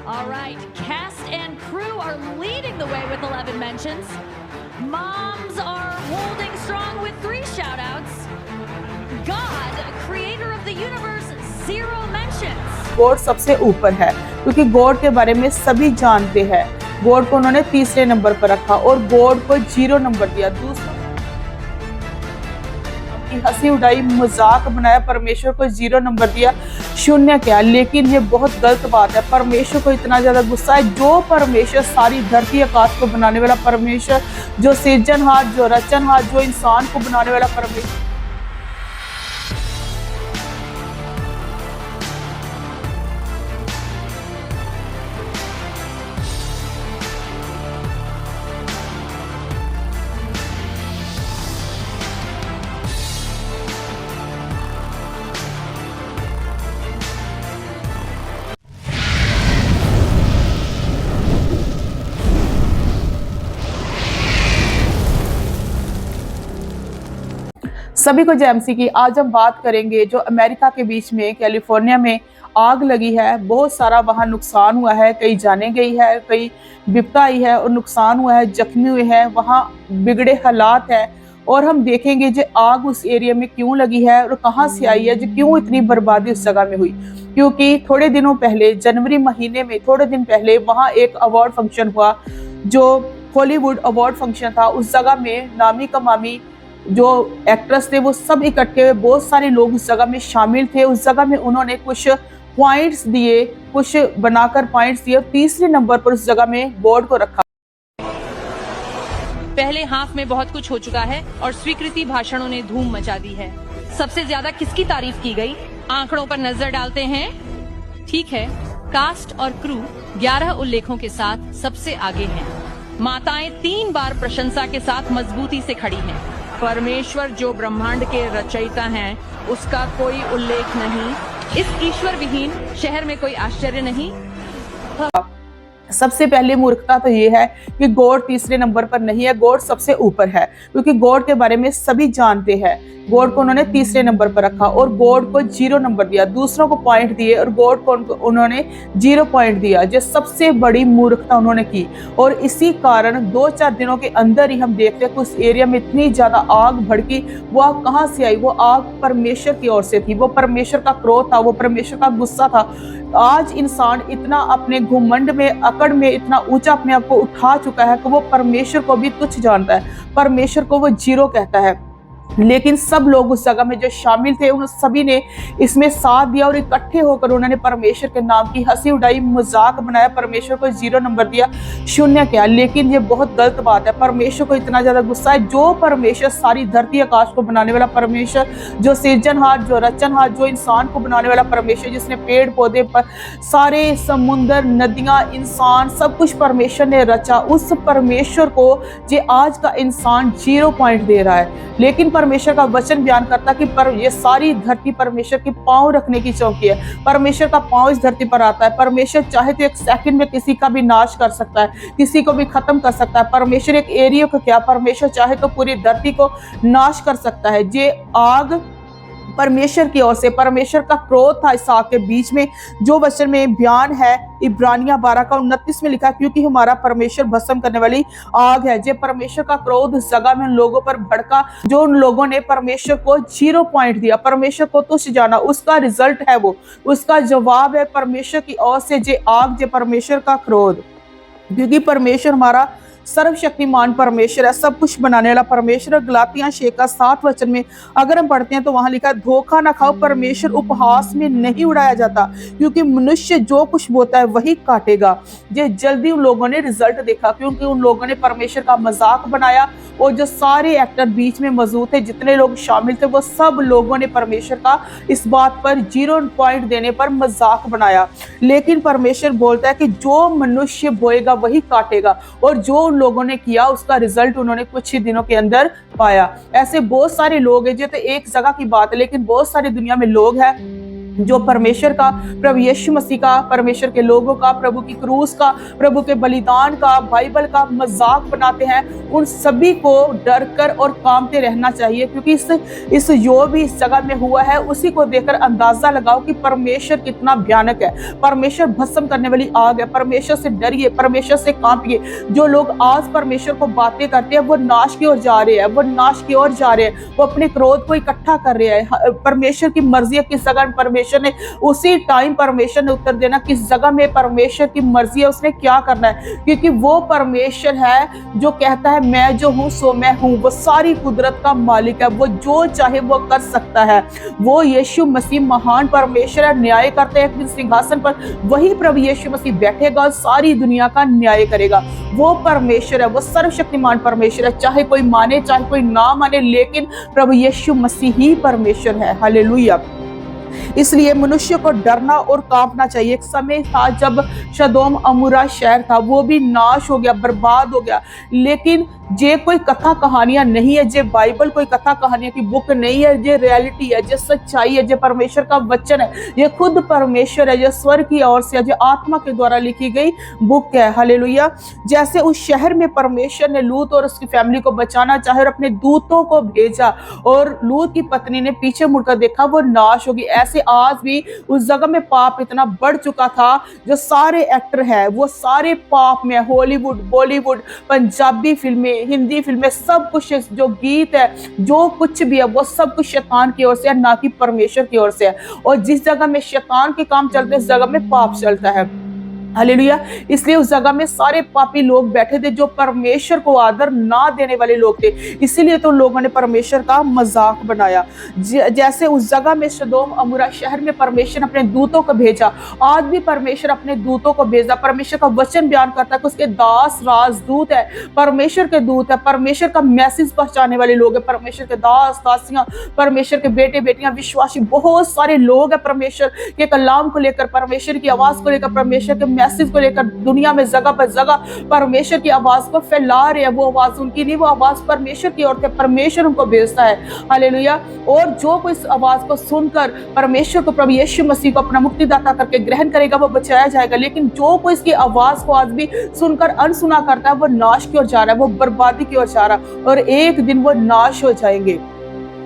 All right, cast and crew are leading the way with 11 mentions. Moms are holding strong with 3 shout-outs. God, creator of the universe, 0 mentions. God सबसे ऊपर है क्योंकि God के बारे में सभी जानते हैं। गॉड को उन्होंने तीसरे नंबर पर रखा और गॉड को 0 नंबर दिया। दूसरा हंसी उड़ाई, मजाक बनाया, परमेश्वर को 0 नंबर दिया, शून्य क्या। लेकिन ये बहुत गलत बात है। परमेश्वर को इतना ज्यादा गुस्सा है। जो परमेश्वर सारी धरती आकाश को बनाने वाला परमेश्वर, जो सृजनहार, जो रचनहार, जो इंसान को बनाने वाला परमेश्वर, सभी को जेएमसी की। आज हम बात करेंगे जो अमेरिका के बीच में कैलिफोर्निया में आग लगी है। बहुत सारा वहाँ नुकसान हुआ है, कई जाने गई है, कई विपदा आई है और नुकसान हुआ है, जख्मी हुए हैं, वहाँ बिगड़े हालात है। और हम देखेंगे जो आग उस एरिया में क्यों लगी है और कहाँ से आई है, जो क्यों इतनी बर्बादी उस जगह में हुई। क्योंकि थोड़े दिनों पहले, जनवरी महीने में थोड़े दिन पहले वहाँ एक अवार्ड फंक्शन हुआ, जो हॉलीवुड अवार्ड फंक्शन था। उस जगह में नामी कमामी जो एक्ट्रेस थे वो सब इकट्ठे हुए, बहुत सारे लोग उस जगह में शामिल थे। उस जगह में उन्होंने कुछ पॉइंट्स दिए, कुछ बनाकर पॉइंट्स दिए, तीसरे नंबर पर उस जगह में बोर्ड को रखा। पहले हाफ में बहुत कुछ हो चुका है और स्वीकृति भाषणों ने धूम मचा दी है। सबसे ज्यादा किसकी तारीफ की गई, आंकड़ों पर नजर डालते हैं। ठीक है, कास्ट और क्रू 11 उल्लेखों के साथ सबसे आगे हैं। माताएं 3 बार प्रशंसा के साथ मजबूती से खड़ी हैं। परमेश्वर जो ब्रह्मांड के रचयिता हैं, उसका कोई उल्लेख नहीं। इस ईश्वर विहीन शहर में कोई आश्चर्य नहीं। सबसे पहले मूर्खता तो ये है कि गॉड तीसरे नंबर पर नहीं है, गॉड सबसे ऊपर है। क्योंकि गॉड के बारे में सभी जानते हैं। गॉड को उन्होंने तीसरे नंबर पर रखा और गॉड को 0 नंबर दिया। दूसरों को पॉइंट दिए और गॉड को उन्होंने 0 पॉइंट दिया, जो सबसे बड़ी मूर्खता उन्होंने की। और इसी कारण 2-4 दिनों के अंदर ही हम देखते हैं कि उस एरिया में इतनी ज्यादा आग भड़की। वो आग कहाँ से आई? वो आग परमेश्वर की ओर से थी। वो परमेश्वर का क्रोध था, वो परमेश्वर का गुस्सा था। आज इंसान इतना अपने घुमंड में, अकड़ में इतना ऊंचा अपने आप को उठा चुका है कि वो परमेश्वर को भी तुच्छ जानता है, परमेश्वर को वो 0 कहता है। लेकिन सब लोग उस जगह में जो शामिल थे, उन सभी ने इसमें साथ दिया और इकट्ठे होकर उन्होंने परमेश्वर के नाम की हंसी उड़ाई, मजाक बनाया, परमेश्वर को 0 नंबर दिया, शून्य क्या। लेकिन ये बहुत गलत बात है। परमेश्वर को इतना ज्यादा गुस्सा है। जो परमेश्वर सारी धरती आकाश को बनाने वाला परमेश्वर, जो सृजनहार, जो रचनहार, जो इंसान को बनाने वाला परमेश्वर, जिसने पेड़ पौधे पर सारे समुंदर, नदियां, इंसान, सब कुछ परमेश्वर ने रचा, उस परमेश्वर को जो आज का इंसान 0 पॉइंट दे रहा है। लेकिन परमेश्वर का वचन बयान करता कि ये सारी धरती परमेश्वर के पांव रखने की चौकी है। परमेश्वर का पांव इस धरती पर आता है। परमेश्वर चाहे तो 1 सेकंड में किसी का भी नाश कर सकता है, किसी को भी खत्म कर सकता है। परमेश्वर एक एरिया को क्या, परमेश्वर चाहे तो पूरी धरती को नाश कर सकता है। ये आग परमेश्वर की ओर से, परमेश्वर का क्रोध था इस आग के बीच में। जो वचन में बयान है इब्रानियां 12:29 में लिखा, क्योंकि हमारा परमेश्वर भस्म करने वाली आग है। जो परमेश्वर का क्रोध उस जगह में उन लोगों पर भड़का, जो उन लोगों ने परमेश्वर को 0 पॉइंट दिया, परमेश्वर को तुच्छ जाना, उसका रिजल्ट है वो, उसका जवाब है परमेश्वर की ओर से जे आग, जे परमेश्वर का क्रोध। क्योंकि परमेश्वर हमारा सर्वशक्तिमान परमेश्वर है, सब कुछ बनाने वाला परमेश्वर। गलातियां 6:7 वचन में अगर हम पढ़ते हैं तो वहां लिखा है, धोखा ना खाओ, परमेश्वर उपहास में नहीं उड़ाया जाता, क्योंकि मनुष्य जो कुछ बोता है वही काटेगा। ये जल्दी उन लोगों ने रिजल्ट देखा, क्योंकि उन लोगों ने परमेश्वर का मजाक बनाया। और जो सारे एक्टर बीच में मौजूद थे, जितने लोग शामिल थे, वो सब लोगों ने परमेश्वर का इस बात पर 0 पॉइंट देने पर मजाक बनाया। लेकिन परमेश्वर बोलता है कि जो मनुष्य बोएगा वही काटेगा, और जो उन लोगों ने किया उसका रिजल्ट उन्होंने कुछ ही दिनों के अंदर पाया। ऐसे बहुत सारे लोग हैं, जो तो एक जगह की बात है, लेकिन बहुत सारी दुनिया में लोग हैं जो परमेश्वर का, प्रभु यीशु मसीह का, परमेश्वर के लोगों का, प्रभु की क्रूस का, प्रभु के बलिदान का, बाइबल का मजाक बनाते हैं, उन सभी को डर कर और कांपते रहना चाहिए। क्योंकि इस जो भी इस जगह में हुआ है उसी को देखकर अंदाजा लगाओ कि परमेश्वर कितना भयानक है। परमेश्वर भस्म करने वाली आग है। परमेश्वर से डरिए, परमेश्वर से कांपिए। जो लोग आज परमेश्वर को बातें करते हैं वो नाश की ओर जा रहे हैं, वो नाश की ओर जा रहे हैं, वो अपने क्रोध को इकट्ठा कर रहे हैं। परमेश्वर की मर्जी है किस जगह परमेश्वर ने उसी टाइम परमेश्वर ने उत्तर देना, किस जगह में परमेश्वर की मर्जी है उसने क्या करना है। क्योंकि वो परमेश्वर है जो कहता है मैं जो हूं सो मैं हूं। वो सारी कुदरत का मालिक है, वो जो चाहे वो कर सकता है। वो यीशु मसीह महान परमेश्वर है, न्याय करते हैं एक सिंहासन पर। वही प्रभु यीशु मसीह बैठेगा और सारी दुनिया का न्याय करेगा। वो परमेश्वर है, वो सर्वशक्तिमान परमेश्वर है, चाहे कोई माने चाहे कोई ना माने, लेकिन प्रभु यीशु मसीह ही परमेश्वर है। हालेलुया। इसलिए मनुष्य को डरना और कांपना चाहिए। एक समय था जब सदोम अमोरा शहर था, वो भी नाश हो गया, बर्बाद हो गया। लेकिन ये कोई कथा कहानियां नहीं है, ये बाइबल कोई कथा कहानियां की बुक नहीं है, ये रियलिटी है, ये सच्चाई है, ये परमेश्वर का वचन है, ये खुद परमेश्वर है, ये स्वर्ग की ओर से, ये आत्मा के द्वारा लिखी गई बुक है। हालेलुया। जैसे उस शहर में परमेश्वर ने लूत और उसकी फैमिली को बचाना चाहे और अपने दूतों को भेजा और लूत की पत्नी ने पीछे मुड़कर देखा, वो नाश होगी। ऐसे आज भी उस जगह में पाप इतना बढ़ चुका था, जो सारे एक्टर है वो सारे पाप में, हॉलीवुड, बॉलीवुड, पंजाबी फिल्में, हिंदी फिल्में, सब कुछ जो गीत है, जो कुछ भी है, वो सब कुछ शैतान की ओर से है, ना कि परमेश्वर की ओर से है। और जिस जगह में शैतान के काम चलते हैं उस जगह में पाप चलता है। हालेलुया। इसलिए उस जगह में सारे पापी लोग बैठे थे जो परमेश्वर को आदर ना देने वाले लोग थे। इसीलिए तो लोगों ने परमेश्वर का मजाक बनाया। जैसे उस जगह में सदोम अमोरा शहर में परमेश्वर ने अपने दूतों को भेजा, आज भी परमेश्वर अपने दूतों को भेजा। परमेश्वर का वचन बयान करता है कि उसके दास राजदूत है, परमेश्वर के दूत है, परमेश्वर का मैसेज पहुंचाने वाले लोग है, परमेश्वर के दास दासियां, परमेश्वर के बेटे बेटियां, विश्वासी बहुत सारे लोग हैं परमेश्वर के कलाम को लेकर, परमेश्वर की आवाज को लेकर, परमेश्वर के मैसेज को लेकर दुनिया में जगह पर जगह परमेश्वर की आवाज को फैला रहे हैं। वो आवाज उनकी नहीं, वो आवाज परमेश्वर की ओर से, परमेश्वर उनको भेजता है। हालेलुया। और जो कोई इस आवाज को सुनकर परमेश्वर को, प्रभु यीशु मसीह को अपना मुक्तिदाता करके ग्रहण करेगा वो बचाया जाएगा। लेकिन जो कोई इसकी आवाज को आज भी सुनकर अनसुना करता है वो नाश की ओर जा रहा है, वो बर्बादी की ओर जा रहा है और एक दिन वो नाश हो जाएंगे।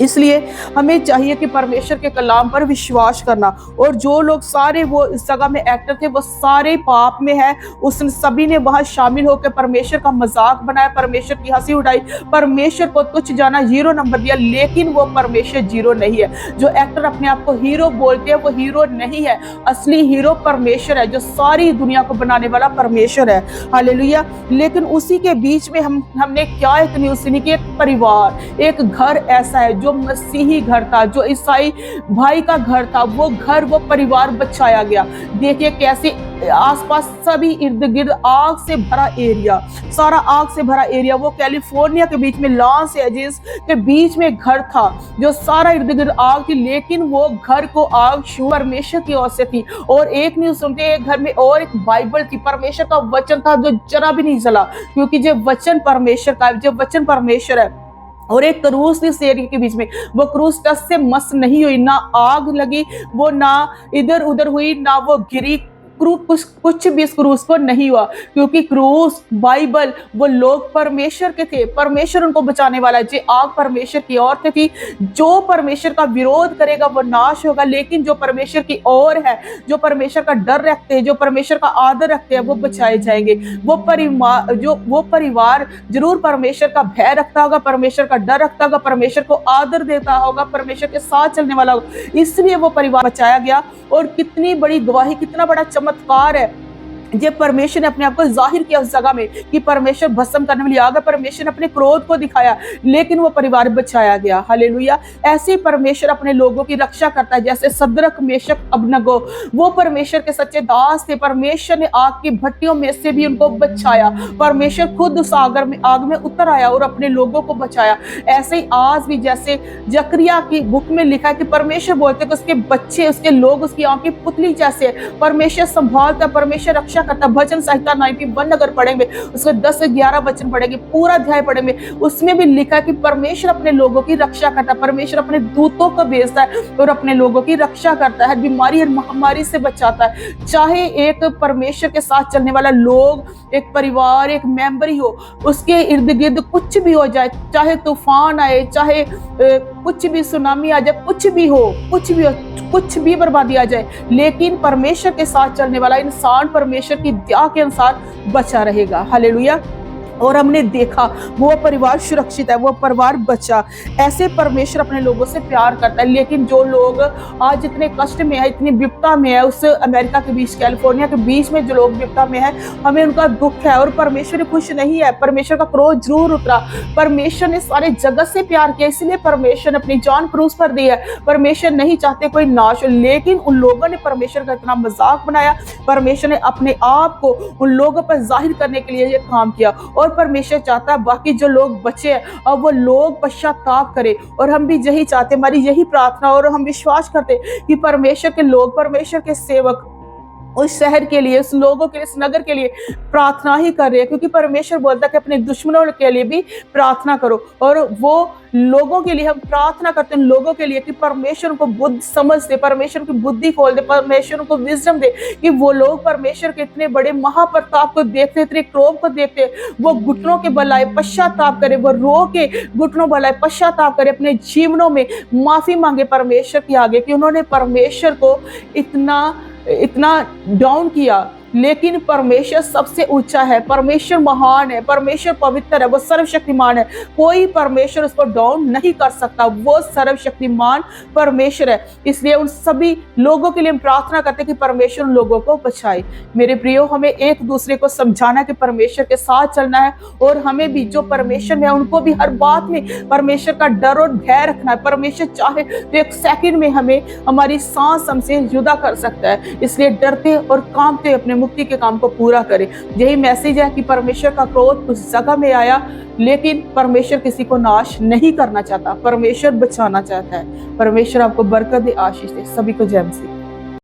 इसलिए हमें चाहिए कि परमेश्वर के कलाम पर विश्वास करना। और जो लोग सारे वो इस जगह में एक्टर थे वो सारे पाप में है, उस सभी ने वहां शामिल होकर परमेश्वर का मजाक बनाया, परमेश्वर की हंसी उड़ाई, परमेश्वर को तुच्छ जाना, 0 नंबर दिया। लेकिन वो परमेश्वर 0 नहीं है। जो एक्टर अपने आप को हीरो बोलते हैं वो हीरो नहीं है, असली हीरो परमेश्वर है, जो सारी दुनिया को बनाने वाला परमेश्वर है। हालेलुया। लेकिन उसी के बीच में हमने क्या एक न्यूज़ सुनी कि एक परिवार, एक घर ऐसा है जो मसीही घर था, जो ईसाई भाई का घर था, वो घर, वो परिवार बचाया गया। देखिए कैसे आसपास सभी इर्द गिर्द आग से भरा एरिया, सारा आग से भरा एरिया, वो कैलिफोर्निया के बीच में लॉस एंजेलिस के बीच में घर था जो सारा इर्द गिर्द आग थी। लेकिन वो घर को आग परमेश्वर की ओर से थी। और एक न्यूज़ सुनते हैं, घर में और एक बाइबल थी, परमेश्वर का वचन था जो जरा भी नहीं जला, क्योंकि जो वचन परमेश्वर का, जो वचन परमेश्वर है। और एक क्रूस थी इस एरिया के बीच में, वो क्रूस टस से मस नहीं हुई, ना आग लगी, वो ना इधर उधर हुई, ना वो गिरी, कुछ भी इस क्रूस को नहीं हुआ, क्योंकि क्रूस, बाइबल, वो लोग परमेश्वर के थे, परमेश्वर उनको बचाने वाला है। जो आग परमेश्वर की ओर से थी, जो परमेश्वर का विरोध करेगा वो नाश होगा, लेकिन जो परमेश्वर की ओर है, जो परमेश्वर का डर रखते हैं, जो परमेश्वर का आदर रखते हैं, वो बचाए जाएंगे। वो परिवार जरूर परमेश्वर का भय रखता होगा, परमेश्वर का डर रखता होगा, परमेश्वर को आदर देता होगा, परमेश्वर के साथ चलने वाला होगा, इसलिए वो परिवार बचाया गया। और कितनी बड़ी गवाही, कितना बड़ा चमत्कार है ये परमेश्वर ने अपने आप को जाहिर किया उस जगह में कि परमेश्वर भस्म करने वाली आग है। परमेश्वर ने अपने क्रोध को दिखाया, लेकिन वो परिवार बचाया गया। हालेलुया। ऐसे ही परमेश्वर अपने लोगों की रक्षा करता है, जैसे सद्रक, मेशक, अबदनगो, वो परमेश्वर के सच्चे दास थे। परमेश्वर ने आग की भट्टियों में से भी उनको बचाया। परमेश्वर खुद उस आग में उतर आया और अपने लोगों को बचाया। ऐसे ही आज भी, जैसे जकरिया की बुक में लिखा है कि परमेश्वर बोलते कि उसके बच्चे, उसके लोग उसकी आंख की पुतली जैसे परमेश्वर संभालता, परमेश्वर रक्षा रक्षा करता है। भजन संहिता 91 अगर पढ़ेंगे, उसमें 10 से 11 वचन पढ़ेंगे, पूरा अध्याय पढ़ेंगे, उसमें भी लिखा है कि परमेश्वर अपने लोगों की रक्षा करता है। परमेश्वर अपने दूतों को भेजता है और अपने लोगों की रक्षा करता है, बीमारी और महामारी से बचाता है। चाहे एक परमेश्वर के साथ चलने वाला लोग, एक परिवार, एक मेंबर ही हो, उसके इर्द गिर्द कुछ भी हो जाए, चाहे तूफान आए, चाहे कुछ भी सुनामी आ जाए, कुछ भी हो, कुछ भी बर्बादी आ जाए, लेकिन परमेश्वर के साथ चलने वाला इंसान परमेश्वर की दया के अनुसार बचा रहेगा। हालेलुया। और हमने देखा वो परिवार सुरक्षित है, वो परिवार बचा। ऐसे परमेश्वर अपने लोगों से प्यार करता है। लेकिन जो लोग आज इतने कष्ट में है, इतनी विपदा में है, उस अमेरिका के बीच, कैलिफोर्निया के बीच में जो लोग विपदा में है, हमें उनका दुख है और परमेश्वर खुश नहीं है। परमेश्वर का क्रोध जरूर उतरा। परमेश्वर ने सारे जगत से प्यार किया, इसलिए परमेश्वर ने अपनी जान क्रूस पर दी है। परमेश्वर नहीं चाहते कोई नाश हो, लेकिन उन लोगों ने परमेश्वर का इतना मजाक बनाया। परमेश्वर ने अपने आप को उन लोगों पर जाहिर करने के लिए ये काम किया और परमेश्वर चाहता है बाकी जो लोग बचे हैं अब वो लोग पश्चाताप करें। और हम भी यही चाहते, हमारी यही प्रार्थना, और हम विश्वास करते कि परमेश्वर के लोग, परमेश्वर के सेवक उस शहर के लिए, उस लोगों के लिए, इस नगर के लिए प्रार्थना ही कर रहे हैं, क्योंकि परमेश्वर बोलता है कि अपने दुश्मनों के लिए भी प्रार्थना करो। और वो लोगों के लिए हम प्रार्थना करते हैं, लोगों के लिए, कि परमेश्वर उनको बुद्धि समझ दे, परमेश्वर की बुद्धि खोल दे, परमेश्वर उनको विजडम दे, कि वो लोग परमेश्वर के इतने बड़े महाप्रताप को देखते, इतने क्रोध को देखते, वो घुटनों के बल आए, पश्चाताप करे, वो रो के घुटनों बल आए, पश्चाताप करे, अपने जीवनों में माफी मांगे परमेश्वर के आगे कि उन्होंने परमेश्वर को इतना डाउन किया। लेकिन परमेश्वर सबसे ऊंचा है, परमेश्वर महान है, परमेश्वर पवित्र है, वो सर्वशक्तिमान है। कोई परमेश्वर उसको डाउन नहीं कर सकता, वो सर्वशक्तिमान परमेश्वर है। इसलिए उन सभी लोगों के लिए हम प्रार्थना करते हैं कि परमेश्वर उन लोगों को बचाए। मेरे प्रियो, हमें एक दूसरे को समझाना कि परमेश्वर के साथ चलना है, और हमें भी जो परमेश्वर में है उनको भी हर बात में परमेश्वर का डर और भय रखना है। परमेश्वर चाहे तो एक सेकंड में हमें, हमारी सांस हमसे जुदा कर सकता है। इसलिए डरते और कांपते अपने मुक्ति के काम को पूरा करें। यही मैसेज है कि परमेश्वर का क्रोध उस जगह में आया, लेकिन परमेश्वर किसी को नाश नहीं करना चाहता, परमेश्वर बचाना चाहता है। परमेश्वर आपको बरकत दे, आशीष दे। सभी को जय मसीह।